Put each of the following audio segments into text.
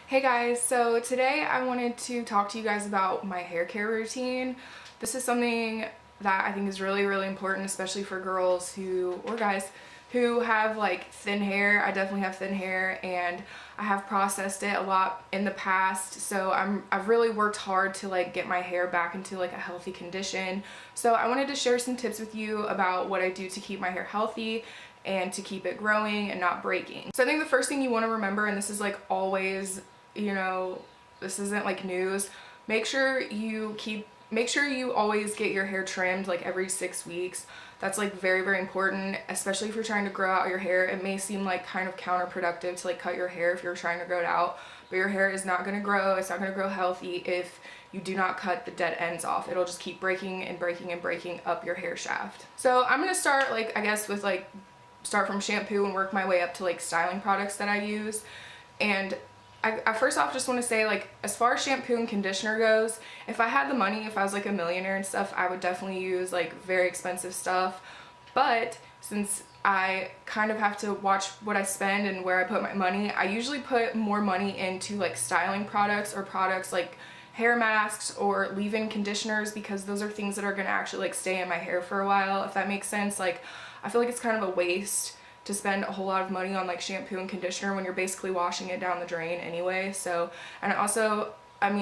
Hey guys, so today I wanted to talk to you guys about my hair care routine. This is something that I think is really important, especially for girls or guys who have like thin hair. I definitely have thin hair and I have processed it a lot in the past, so I've really worked hard to like get my hair back into like a healthy condition. So I wanted to share some tips with you about what I do to keep my hair healthy and to keep it growing and not breaking. So I think the first thing you want to remember, and this is like always, this isn't like news, make sure you always get your hair trimmed like every 6 weeks. That's like very important, especially if you're trying to grow out your hair. It may seem like kind of counterproductive to like cut your hair if you're trying to grow it out, but your hair is not going to grow. It's not going to grow healthy if you do not cut the dead ends off. It'll just keep breaking and breaking up your hair shaft. So I'm going to start start from shampoo and work my way up to like styling products that I use. And I first off just want to say, like, as far as shampoo and conditioner goes, if I had the money, if I was like a millionaire and stuff, I would definitely use like very expensive stuff. But since I kind of have to watch what I spend and where I put my money, I usually put more money into like styling products or products like hair masks or leave-in conditioners, because those are things that are going to actually like stay in my hair for a while, if that makes sense. Like, I feel like it's kind of a waste to spend a whole lot of money on like shampoo and conditioner when you're basically washing it down the drain anyway. So, and also, I'm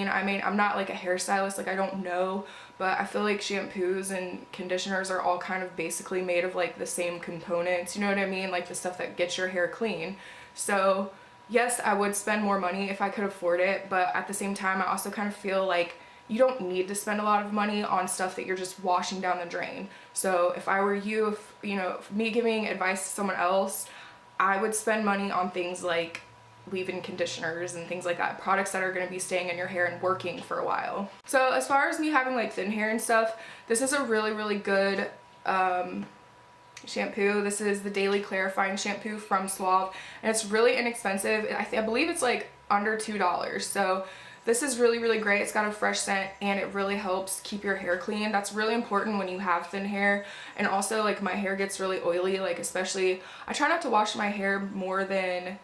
not like a hairstylist, like I don't know, but I feel like shampoos and conditioners are all kind of basically made of like the same components, you know what I mean? Like the stuff that gets your hair clean. So yes, I would spend more money if I could afford it, but at the same time, I also kind of feel like you don't need to spend a lot of money on stuff that you're just washing down the drain. So if I were you, if me giving advice to someone else, I would spend money on things like leave-in conditioners and things like that, products that are going to be staying in your hair and working for a while. So as far as me having like thin hair and stuff, this is a really good shampoo. This is the Daily Clarifying Shampoo from Suave, and it's really inexpensive. I believe it's like under $2. So this is really great. It's got a fresh scent and it really helps keep your hair clean. That's really important when you have thin hair. And also, like, my hair gets really oily, like especially, I try not to wash my hair more than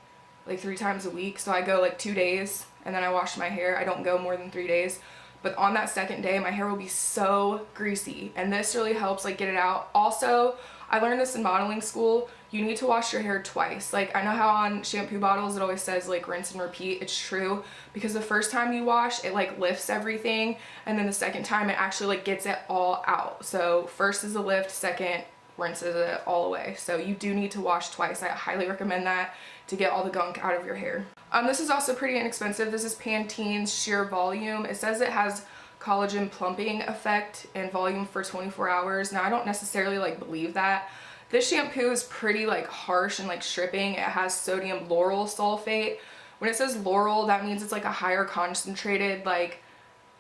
like 3 times a week. So I go like 2 days and then I wash my hair. I don't go more than 3 days. But on that second day, my hair will be so greasy, and this really helps like get it out. Also, I learned this in modeling school. You need to wash your hair twice. Like, I know how on shampoo bottles it always says like rinse and repeat. It's true, because the first time you wash, it like lifts everything, and then the second time it actually like gets it all out. So first is a lift, second rinses it all away. So you do need to wash twice. I highly recommend that to get all the gunk out of your hair. This is also pretty inexpensive. This is Pantene's Sheer Volume. It says it has collagen plumping effect and volume for 24 hours. Now, I don't necessarily like believe that. This shampoo is pretty like harsh and like stripping. It has sodium lauryl sulfate. When it says lauryl, that means it's like a higher concentrated like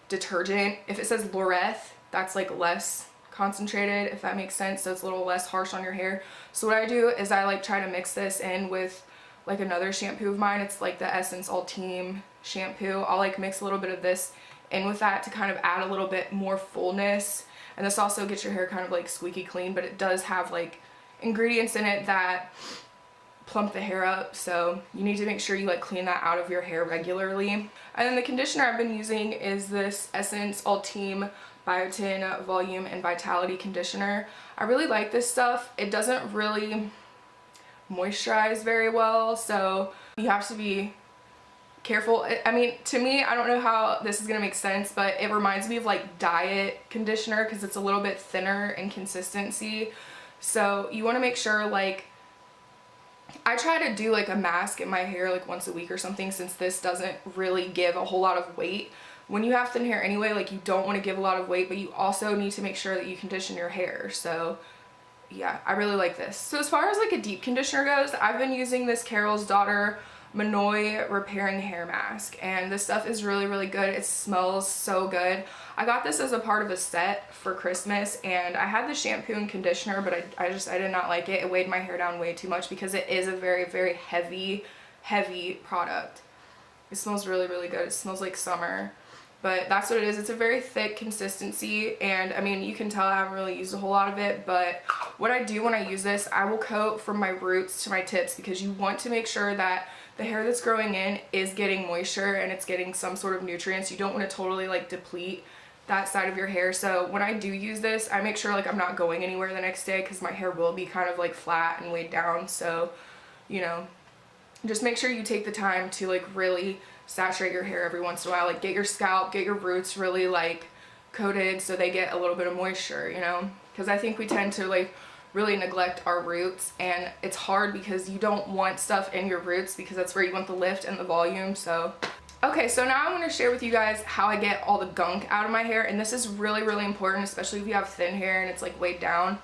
detergent. If it says laureth, that's like less concentrated, if that makes sense. So it's a little less harsh on your hair. So what I do is I like try to mix this in with like another shampoo of mine. It's like the Essence Ultime shampoo. I'll like mix a little bit of this in with that to kind of add a little bit more fullness. And this also gets your hair kind of like squeaky clean, but it does have like ingredients in it that plump the hair up. So you need to make sure you like clean that out of your hair regularly. And then the conditioner I've been using is this Essence Ultime Biotin Volume and Vitality Conditioner. I really like this stuff. It doesn't really moisturize very well, so you have to be careful. I mean, to me, I don't know how this is gonna make sense, but it reminds me of like diet conditioner because it's a little bit thinner in consistency. So you want to make sure, like, I try to do like a mask in my hair like once a week or something, since this doesn't really give a whole lot of weight. When you have thin hair anyway, like, you don't want to give a lot of weight, but you also need to make sure that you condition your hair. So yeah, I really like this. So as far as like a deep conditioner goes, I've been using this Carol's Daughter Minoy Repairing Hair Mask, and this stuff is really good. It smells so good. I got this as a part of a set for Christmas, and I had the shampoo and conditioner, but I did not like it. It weighed my hair down way too much because it is a very heavy product. It smells really good. It smells like summer. But that's what it is. It's a very thick consistency, and I mean, you can tell I haven't really used a whole lot of it, but what I do when I use this, I will coat from my roots to my tips, because you want to make sure that the hair that's growing in is getting moisture and it's getting some sort of nutrients. You don't want to totally like deplete that side of your hair. So when I do use this, I make sure like I'm not going anywhere the next day because my hair will be kind of like flat and weighed down. So, you know, just make sure you take the time to like really saturate your hair every once in a while. Like get your scalp, get your roots really like coated so they get a little bit of moisture, you know, because I think we tend to like really neglect our roots, and it's hard because you don't want stuff in your roots because that's where you want the lift and the volume. So okay, so now I want to share with you guys how I get all the gunk out of my hair, and this is really, really important, especially if you have thin hair and it's like weighed down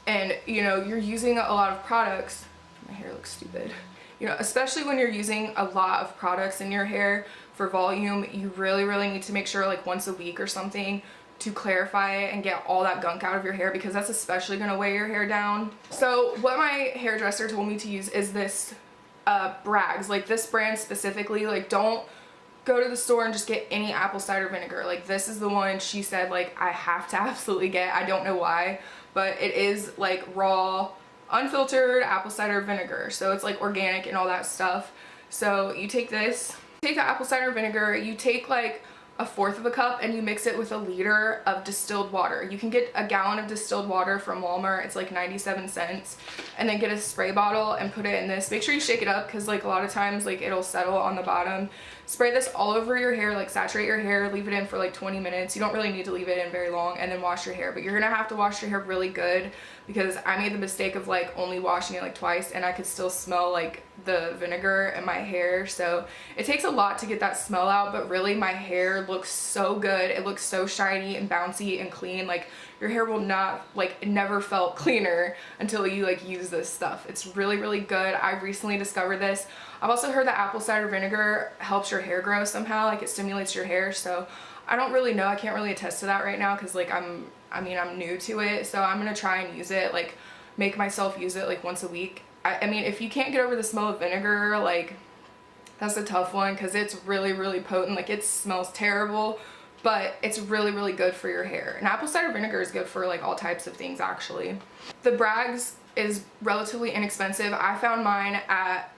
and you know you're using a lot of products. My hair looks stupid. You know, especially when you're using a lot of products in your hair for volume, you really, really need to make sure like once a week or something to clarify it and get all that gunk out of your hair, because that's especially going to weigh your hair down. So what my hairdresser told me to use is this Bragg's, like this brand specifically. Like don't go to the store and just get any apple cider vinegar. Like this is the one she said like I have to absolutely get. I don't know why, but it is like raw, unfiltered apple cider vinegar, so it's like organic and all that stuff. So you take this, take the apple cider vinegar, you take like 1/4 of a cup and you mix it with 1 liter of distilled water. You can get a gallon of distilled water from Walmart, it's like 97 cents, and then get a spray bottle and put it in this. Make sure you shake it up because like a lot of times like it'll settle on the bottom. Spray this all over your hair, like saturate your hair, leave it in for like 20 minutes. You don't really need to leave it in very long, and then wash your hair. But you're gonna have to wash your hair really good because I made the mistake of like only washing it like twice and I could still smell like the vinegar in my hair. So it takes a lot to get that smell out, but really my hair looks so good. It looks so shiny and bouncy and clean. Like your hair will not, like it never felt cleaner until you like use this stuff. It's really, really good. I recently discovered this. I've also heard that apple cider vinegar helps your hair grow somehow, like it stimulates your hair. So I don't really know, I can't really attest to that right now because like I'm new to it. So I'm gonna try and use it, like make myself use it like once a week. I mean, if you can't get over the smell of vinegar, like that's a tough one because it's really, really potent. Like it smells terrible, but it's really, really good for your hair. And apple cider vinegar is good for like all types of things actually. The Bragg's is relatively inexpensive. I found mine at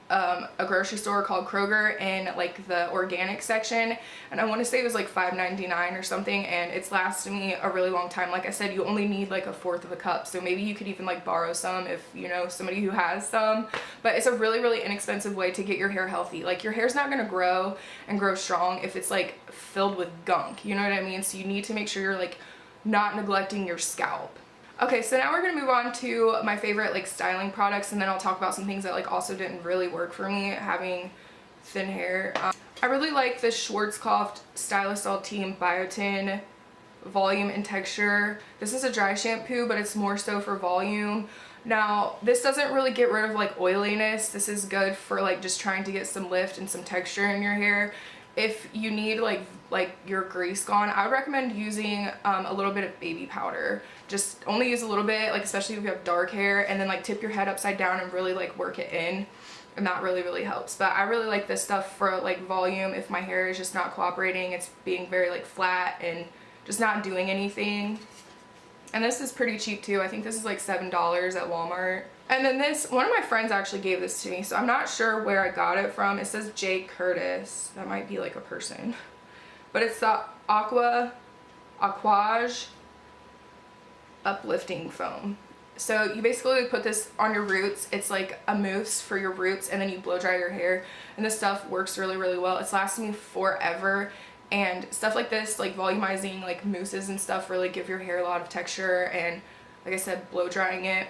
a grocery store called Kroger in like the organic section, and I want to say it was like $5.99 or something, and it's lasted me a really long time. Like I said, you only need like 1/4 of a cup, so maybe you could even like borrow some if you know somebody who has some. But it's a really, really inexpensive way to get your hair healthy. Like your hair's not going to grow and grow strong if it's like filled with gunk, you know what I mean? So you need to make sure you're like not neglecting your scalp. Okay, so now we're gonna move on to my favorite like styling products, and then I'll talk about some things that like also didn't really work for me having thin hair. I really like this Schwarzkopf Stylist Team Biotin Volume and Texture. This is a dry shampoo, but it's more so for volume. Now, this doesn't really get rid of like oiliness. This is good for like just trying to get some lift and some texture in your hair. If you need like your grease gone, I would recommend using a little bit of baby powder. Just only use a little bit, like especially if you have dark hair, and then like tip your head upside down and really like work it in, and that really, really helps. But I really like this stuff for like volume if my hair is just not cooperating, it's being very like flat and just not doing anything. And this is pretty cheap too. I think this is like $7 at Walmart. And then this, one of my friends actually gave this to me, so I'm not sure where I got it from. It says J. Curtis. That might be like a person. But it's the Aquage Uplifting Foam. So you basically put this on your roots. It's like a mousse for your roots, and then you blow dry your hair. And this stuff works really, really well. It's lasted me forever. And stuff like this, like volumizing like mousses and stuff, really give your hair a lot of texture. And like I said, blow drying it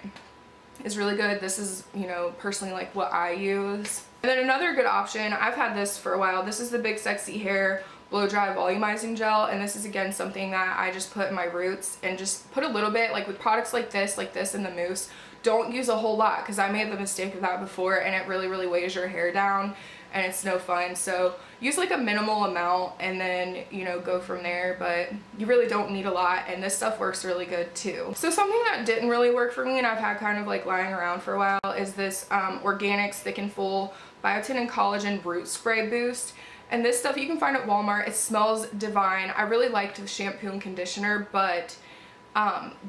is really good. This is, you know, personally like what I use. And then another good option, I've had this for a while. This is the Big Sexy Hair Blow Dry Volumizing Gel, and this is again something that I just put in my roots, and just put a little bit, like with products like this in the mousse, don't use a whole lot, because I made the mistake of that before and it really, really weighs your hair down and it's no fun. So use like a minimal amount and then, you know, go from there, but you really don't need a lot, and this stuff works really good too. So something that didn't really work for me and I've had kind of like lying around for a while is this Organics Thick and Full Biotin and Collagen Root Spray Boost. And this stuff you can find at Walmart. It smells divine. I really liked the shampoo and conditioner, but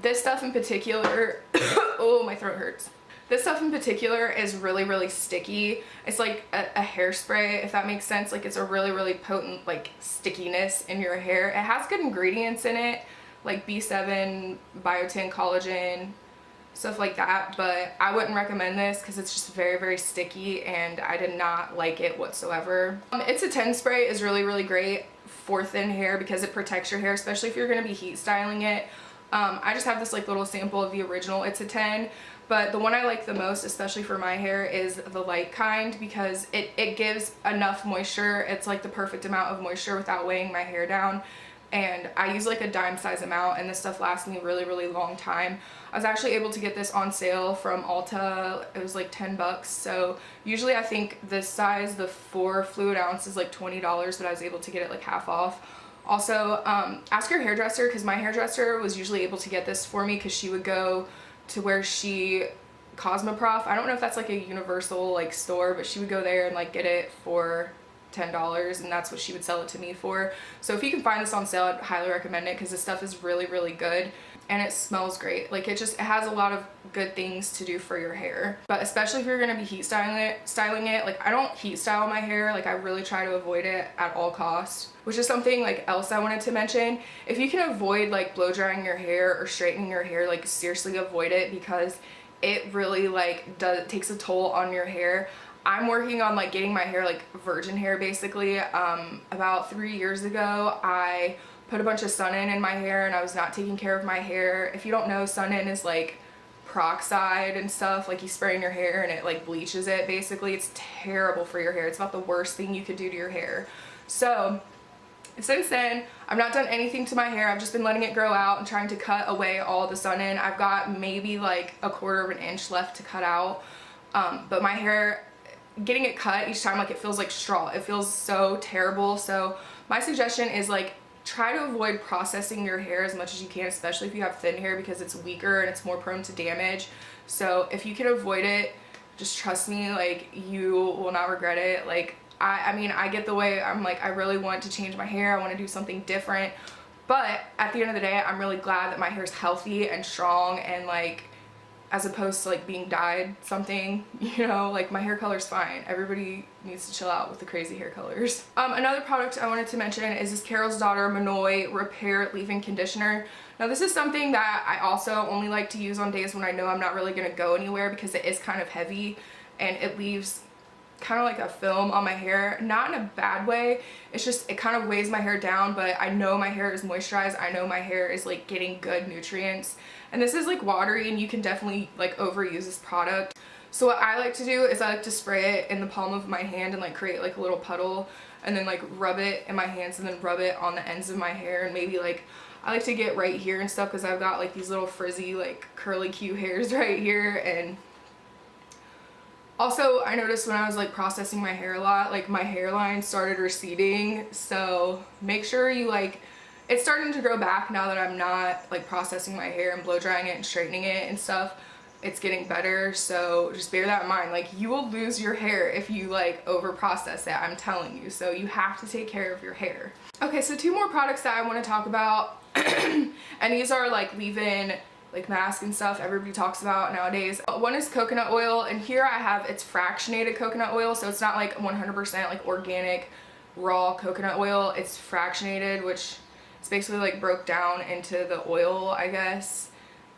this stuff in particular, oh, my throat hurts. This stuff in particular is really, really sticky. It's like a hairspray, if that makes sense. Like it's a really, really potent like stickiness in your hair. It has good ingredients in it, like B7, biotin, collagen, stuff like that, but I wouldn't recommend this because it's just very, very sticky and I did not like it whatsoever. It's a 10 spray is really, really great for thin hair because it protects your hair, especially if you're going to be heat styling it. I just have this like little sample of the original. It's a 10, but the one I like the most, especially for my hair, is the light kind because it gives enough moisture. It's like the perfect amount of moisture without weighing my hair down. And I use like a dime size amount, and this stuff lasts me a really, really long time. I was actually able to get this on sale from Ulta. It was like 10 bucks. So usually I think this size, the 4 fluid ounce, is like $20, but I was able to get it like half off. Also, ask your hairdresser, because my hairdresser was usually able to get this for me because she would go to where she Cosmoprof. I don't know if that's like a universal like store, but she would go there and like get it for $10, and that's what she would sell it to me for. So if you can find this on sale, I'd highly recommend it because this stuff is really, really good and it smells great. Like it has a lot of good things to do for your hair, but especially if you're going to be heat styling it, like I don't heat style my hair. Like I really try to avoid it at all costs, which is something like else I wanted to mention. If you can avoid like blow drying your hair or straightening your hair, like seriously avoid it because it really like takes a toll on your hair. I'm working on like getting my hair like virgin hair basically. About 3 years ago I put a bunch of Sun-In in my hair and I was not taking care of my hair. If you don't know, Sun-In is like peroxide and stuff, like you spray in your hair and it like bleaches it basically. It's terrible for your hair. It's about the worst thing you could do to your hair. So since then I've not done anything to my hair. I've just been letting it grow out and trying to cut away all the Sun-In. I've got maybe like 1/4 of an inch left to cut out, but my hair, getting it cut each time, like it feels like straw. It feels so terrible. So my suggestion is like try to avoid processing your hair as much as you can, especially if you have thin hair, because it's weaker and it's more prone to damage. So if you can avoid it, just trust me, like you will not regret it. Like I mean, I get the way I'm like, I really want to change my hair. I want to do something different, but at the end of the day, I'm really glad that my hair is healthy and strong, and like as opposed to like being dyed something, you know, like my hair color's fine. Everybody needs to chill out with the crazy hair colors. Another product I wanted to mention is this Carol's Daughter Manoy Repair Leave-In Conditioner. Now this is something that I also only like to use on days when I know I'm not really gonna go anywhere because it is kind of heavy and it leaves kind of like a film on my hair. Not in a bad way, it's just it kind of weighs my hair down, but I know my hair is moisturized. I know my hair is like getting good nutrients, and this is like watery and you can definitely like overuse this product. So what I like to do is I like to spray it in the palm of my hand and like create like a little puddle, and then like rub it in my hands and then rub it on the ends of my hair, and maybe like I like to get right here and stuff because I've got like these little frizzy like curly cute hairs right here. And also, I noticed when I was like processing my hair a lot, like my hairline started receding. So make sure you like, it's starting to grow back now that I'm not like processing my hair and blow drying it and straightening it and stuff. It's getting better, so just bear that in mind. Like you will lose your hair if you like over process it, I'm telling you. So you have to take care of your hair. Okay, so 2 more products that I want to talk about and these are like leave-in like mask and stuff everybody talks about nowadays. One is coconut oil, and here I have, it's fractionated coconut oil, so it's not like 100% like organic raw coconut oil. It's fractionated, which is basically like broke down into the oil, I guess.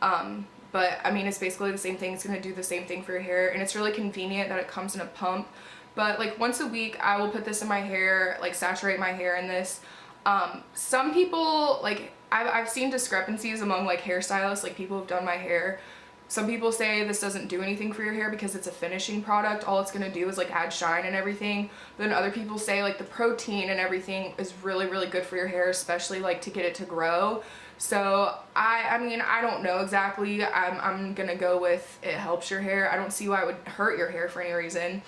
But I mean, it's basically the same thing. It's gonna do the same thing for your hair, and it's really convenient that it comes in a pump. But like once a week I will put this in my hair, like saturate my hair in this. Some people, like I've seen discrepancies among like hairstylists, like people who've done my hair. Some people say this doesn't do anything for your hair because it's a finishing product. All it's going to do is like add shine and everything. But then other people say like the protein and everything is really, really good for your hair, especially like to get it to grow. So I mean, I don't know exactly. I'm going to go with it helps your hair. I don't see why it would hurt your hair for any reason.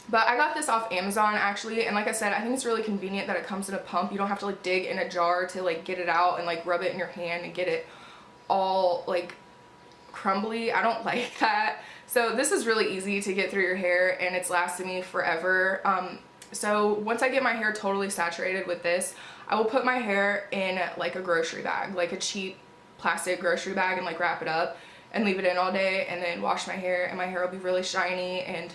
But I got this off Amazon actually, and like I said, I think it's really convenient that it comes in a pump. You don't have to like dig in a jar to like get it out and like rub it in your hand and get it all like crumbly. I don't like that. So this is really easy to get through your hair, and it's lasted me forever. So once I get my hair totally saturated with this, I will put my hair in like a grocery bag, like a cheap plastic grocery bag, and like wrap it up. and leave it in all day and then wash my hair, and my hair will be really shiny. And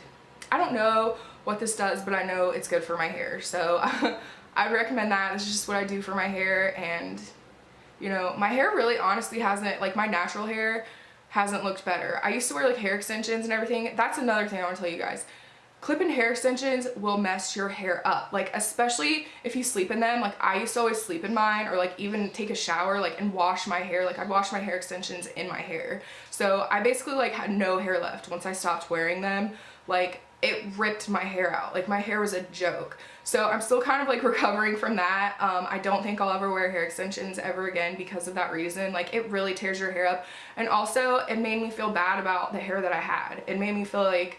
I don't know what this does, but I know it's good for my hair. So I'd recommend that. This is just what I do for my hair. And you know, my hair really honestly hasn't, like my natural hair hasn't looked better. I used to wear like hair extensions and everything. That's another thing I want to tell you guys. Clip-in hair extensions will mess your hair up, like especially if you sleep in them. Like I used to always sleep in mine, or like even take a shower like and wash my hair. Like I'd wash my hair extensions in my hair. So I basically like had no hair left once I stopped wearing them. Like it ripped my hair out. Like my hair was a joke. So I'm still kind of like recovering from that. I don't think I'll ever wear hair extensions ever again because of that reason. Like it really tears your hair up. And also it made me feel bad about the hair that I had. It made me feel like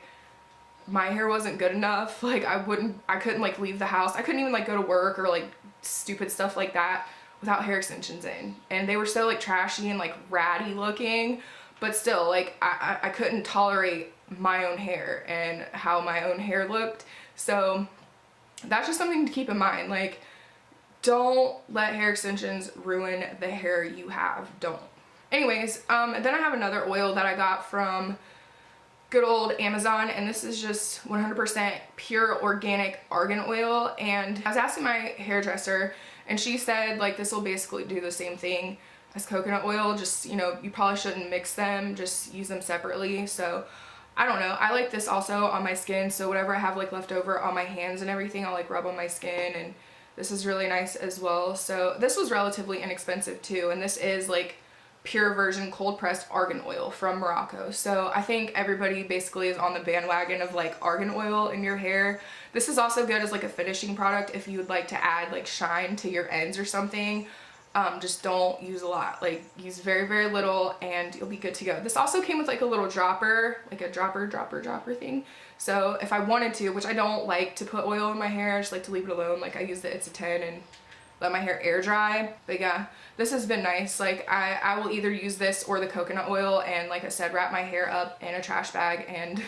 my hair wasn't good enough. Like I couldn't like leave the house. I couldn't even like go to work or like stupid stuff like that without hair extensions in. And they were so like trashy and like ratty looking, but still like I couldn't tolerate my own hair and how my own hair looked. So that's just something to keep in mind. Like don't let hair extensions ruin the hair you have. Don't. Anyways, then I have another oil that I got from good old Amazon, and this is just 100% pure organic argan oil. And I was asking my hairdresser, and she said like this will basically do the same thing as coconut oil, just, you know, you probably shouldn't mix them, just use them separately. So I don't know, I like this also on my skin, so whatever I have like left over on my hands and everything, I'll like rub on my skin, and this is really nice as well. So this was relatively inexpensive too, and this is like pure virgin cold pressed argan oil from Morocco. So I think everybody basically is on the bandwagon of like argan oil in your hair. This is also good as like a finishing product if you would like to add like shine to your ends or something. Just don't use a lot, like use very, very little and you'll be good to go. This also came with like a little dropper, like a dropper thing. So if I wanted to, which I don't like to put oil in my hair, I just like to leave it alone. Like I use the It's a 10 and let my hair air dry. But yeah, this has been nice. Like I will either use this or the coconut oil, and like I said, wrap my hair up in a trash bag and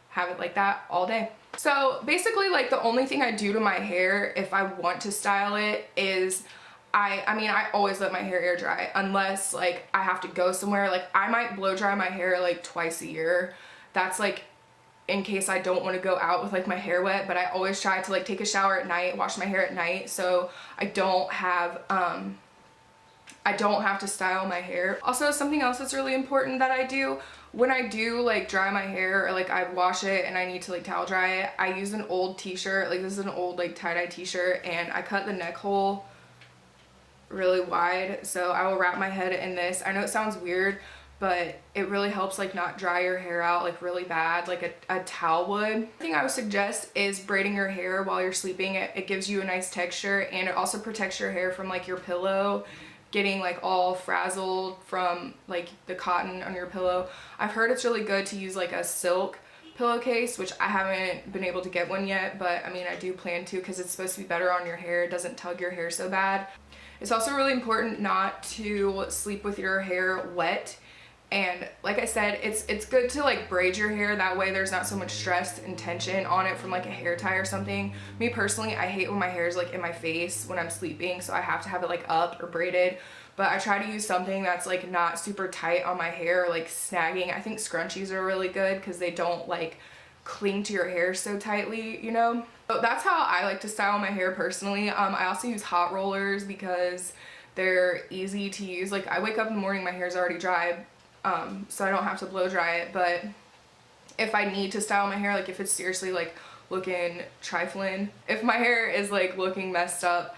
have it like that all day. So basically like the only thing I do to my hair if I want to style it is I mean I always let my hair air dry unless like I have to go somewhere. Like I might blow dry my hair like twice a year. That's like in case I don't want to go out with like my hair wet, but I always try to like take a shower at night, wash my hair at night, so I don't have to style my hair. Also, something else that's really important that I do when I do like dry my hair, or like I wash it and I need to like towel dry it, I use an old t-shirt. Like this is an old like tie-dye t-shirt, and I cut the neck hole really wide, so I will wrap my head in this. I know it sounds weird, but it really helps like not dry your hair out like really bad like a towel would. The thing I would suggest is braiding your hair while you're sleeping. It gives you a nice texture, and it also protects your hair from like your pillow getting like all frazzled from like the cotton on your pillow. I've heard it's really good to use like a silk pillowcase, which I haven't been able to get one yet, but I mean I do plan to because it's supposed to be better on your hair. It doesn't tug your hair so bad. It's also really important not to sleep with your hair wet. And like I said, it's good to like braid your hair, that way there's not so much stress and tension on it from like a hair tie or something. Me personally, I hate when my hair is like in my face when I'm sleeping, so I have to have it like up or braided. But I try to use something that's like not super tight on my hair, like snagging. I think scrunchies are really good because they don't like cling to your hair so tightly, you know? So that's how I like to style my hair personally. I also use hot rollers because they're easy to use. Like I wake up in the morning, my hair's already dry, so I don't have to blow dry it. But if I need to style my hair, like if it's seriously like looking trifling, if my hair is like looking messed up,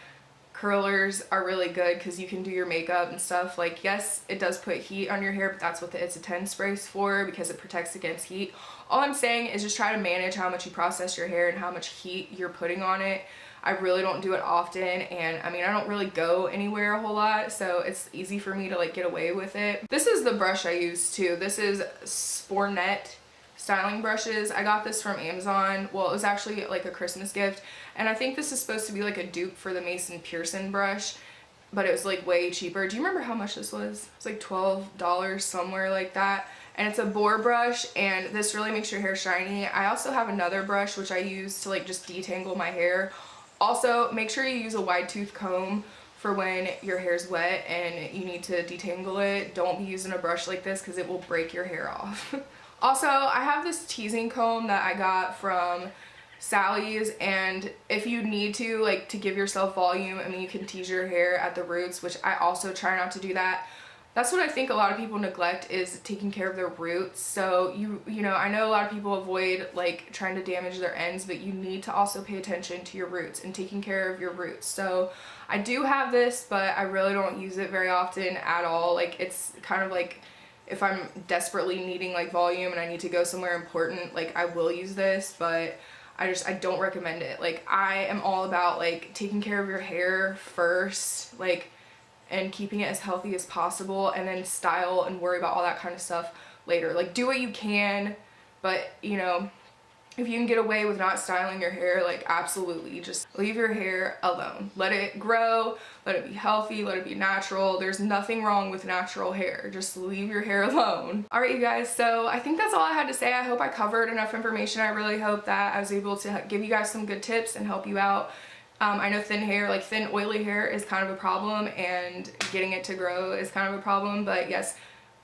curlers are really good because you can do your makeup and stuff. Like yes, it does put heat on your hair, but that's what the It's a 10 spray's for, because it protects against heat. All I'm saying is just try to manage how much you process your hair and how much heat you're putting on it. I really don't do it often, and I mean I don't really go anywhere a whole lot, so it's easy for me to like get away with it. This is the brush I use too. This is Spornet styling brushes. I got this from Amazon. Well, it was actually like a Christmas gift, and I think this is supposed to be like a dupe for the Mason Pearson brush, but it was like way cheaper. Do you remember how much this was? It's like $12, somewhere like that. And it's a boar brush, and this really makes your hair shiny. I also have another brush which I use to like just detangle my hair. Also, make sure you use a wide tooth comb for when your hair's wet and you need to detangle it. Don't be using a brush like this because it will break your hair off. Also, I have this teasing comb that I got from Sally's, and if you need to, like, to give yourself volume, I mean, you can tease your hair at the roots, which I also try not to do that. That's what I think a lot of people neglect, is taking care of their roots. So you know, I know a lot of people avoid like trying to damage their ends, but you need to also pay attention to your roots and taking care of your roots. So I do have this, but I really don't use it very often at all. Like, it's kind of like if I'm desperately needing like volume and I need to go somewhere important, like I will use this, but I don't recommend it. Like, I am all about like taking care of your hair first, like, and keeping it as healthy as possible, and then style and worry about all that kind of stuff later. Like, do what you can, but you know, if you can get away with not styling your hair, like, absolutely just leave your hair alone. Let it grow, let it be healthy, let it be natural. There's nothing wrong with natural hair. Just leave your hair alone. All right, you guys, so I think that's all I had to say. I hope I covered enough information. I really hope that I was able to give you guys some good tips and help you out. I know thin hair, like thin oily hair, is kind of a problem, and getting it to grow is kind of a problem, but yes,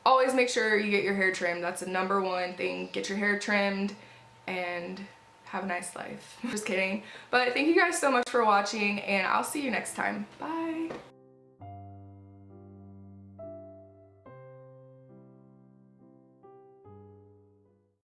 always make sure you get your hair trimmed. That's the #1 thing. Get your hair trimmed and have a nice life. Just kidding. But thank you guys so much for watching, and I'll see you next time. Bye.